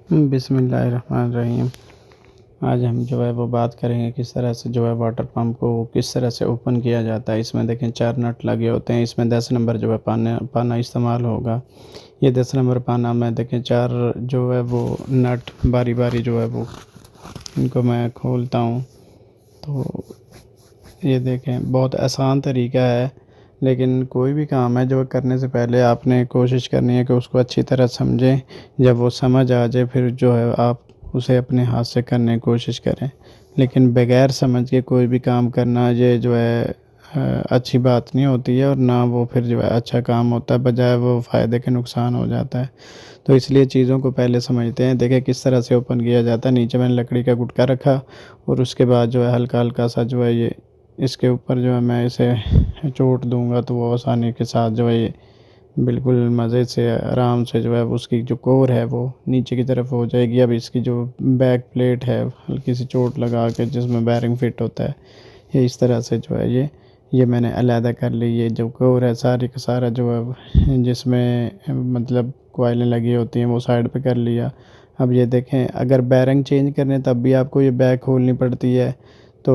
बिस्मिल्लाहिर्रहमानिर्रहीम। आज हम जो है वो बात करेंगे किस तरह से जो है वाटर पंप को किस तरह से ओपन किया जाता है। इसमें देखें 4 नट लगे होते हैं। इसमें 10 नंबर जो है पाना इस्तेमाल होगा। ये 10 नंबर पाना में देखें 4 जो है वो नट बारी बारी जो है वो इनको मैं खोलता हूँ। तो ये देखें बहुत आसान तरीका है, लेकिन कोई भी काम है जो करने से पहले आपने कोशिश करनी है कि उसको अच्छी तरह समझें। जब वो समझ आ जाए फिर जो है आप उसे अपने हाथ से करने की कोशिश करें, लेकिन बगैर समझ के कोई भी काम करना ये जो है अच्छी बात नहीं होती है, और ना वो फिर जो है अच्छा काम होता है, बजाय वो फ़ायदे के नुकसान हो जाता है। तो इसलिए चीज़ों को पहले समझते हैं। देखें किस तरह से ओपन किया जाता है। नीचे मैंने लकड़ी का गुटका रखा और उसके बाद जो है हल्का हल्का सा जो है ये इसके ऊपर जो है मैं इसे चोट दूंगा, तो वो आसानी के साथ जो है ये बिल्कुल मज़े से आराम से जो है उसकी जो कोर है वो नीचे की तरफ हो जाएगी। अब इसकी जो बैक प्लेट है हल्की सी चोट लगा के जिसमें बैरिंग फिट होता है, ये इस तरह से जो है ये मैंने अलहदा कर ली। ये जो कोर है सारी का सारा जो है जिसमें मतलब कॉइलें लगी होती हैं वो साइड पे कर लिया। अब ये देखें अगर बैरिंग चेंज करने तब भी आपको ये बैग खोलनी पड़ती है। तो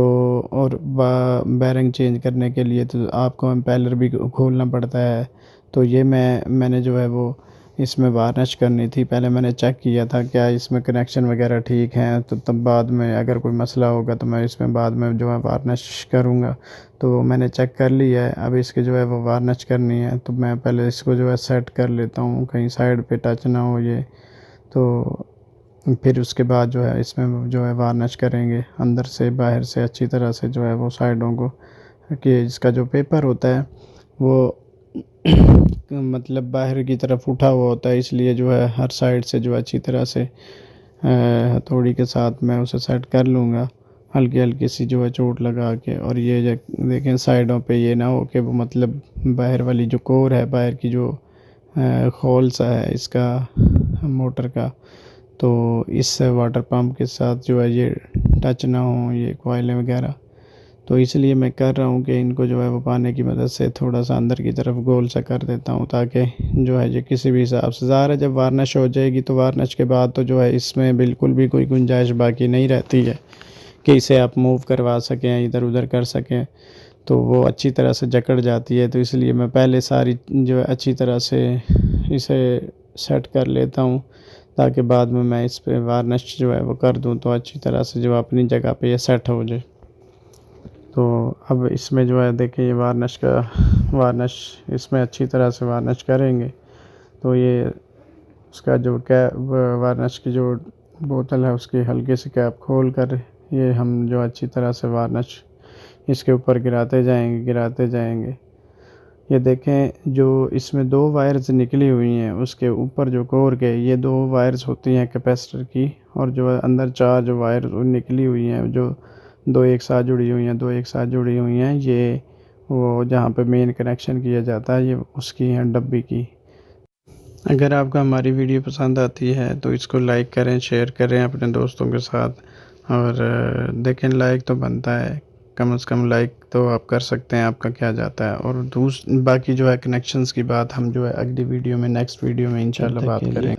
और बैरिंग चेंज करने के लिए तो आपको इम्पेलर भी खोलना पड़ता है। तो ये मैंने जो है वो इसमें वार्निश करनी थी। पहले मैंने चेक किया था क्या इसमें कनेक्शन वगैरह ठीक हैं, तो तब बाद में अगर कोई मसला होगा तो मैं इसमें बाद में जो है वार्निश करूँगा। तो मैंने चेक कर लिया है। अब इसकी जो है वो वार्निश करनी है, तो मैं पहले इसको जो है सेट कर लेता हूँ कहीं साइड पे टच ना हो ये। तो फिर उसके बाद जो है इसमें जो है वार्निश करेंगे अंदर से बाहर से अच्छी तरह से जो है वो साइडों को, कि इसका जो पेपर होता है वो मतलब बाहर की तरफ उठा हुआ होता है, इसलिए जो है हर साइड से जो अच्छी तरह से हथौड़ी के साथ मैं उसे सेट कर लूँगा हल्की हल्की सी जो है चोट लगा के। और ये देखें साइडों पे ये ना हो कि वो मतलब बाहर वाली जो कोर है बाहर की जो खोल सा है इसका मोटर का, तो इस वाटर पंप के साथ जो है ये टच ना हो ये कॉइलें वगैरह। तो इसलिए मैं कर रहा हूँ कि इनको जो है वो पाने की मदद से थोड़ा सा अंदर की तरफ गोल सा कर देता हूँ, ताकि जो है ये किसी भी हिसाब से ज़ाहिर है जब वार्निश हो जाएगी तो वार्निश के बाद तो जो है इसमें बिल्कुल भी कोई गुंजाइश बाकी नहीं रहती है कि इसे आप मूव करवा सकें इधर उधर कर सकें, तो वो अच्छी तरह से जकड़ जाती है। तो इसलिए मैं पहले सारी जो है अच्छी तरह से इसे सेट कर लेता हूँ, ताकि बाद में मैं इस पे वार्निश जो है वो कर दूँ तो अच्छी तरह से जो अपनी जगह पे ये सेट हो जाए। तो अब इसमें जो है देखिए ये वार्निश इसमें अच्छी तरह से वार्निश करेंगे। तो ये उसका जो कैप वार्निश की जो बोतल है उसकी हल्की सी कैप खोल कर ये हम जो अच्छी तरह से वार्निश इसके ऊपर गिराते जाएंगे। ये देखें जो इसमें 2 वायर्स निकली हुई हैं उसके ऊपर जो कोर के ये 2 वायर्स होती हैं कैपेसिटर की, और जो है अंदर 4 जो वायर निकली हुई हैं जो 2 एक साथ जुड़ी हुई हैं 2 एक साथ जुड़ी हुई हैं, ये वो जहाँ पे मेन कनेक्शन किया जाता है ये उसकी हैं डब्बी की। अगर आपको हमारी वीडियो पसंद आती है तो इसको लाइक करें, शेयर करें अपने दोस्तों के साथ। और देखें लाइक तो बनता है, कम से कम लाइक तो आप कर सकते हैं, आपका क्या जाता है। और बाकी जो है कनेक्शंस की बात हम जो है अगली वीडियो में नेक्स्ट वीडियो में इंशाल्लाह बात करेंगे।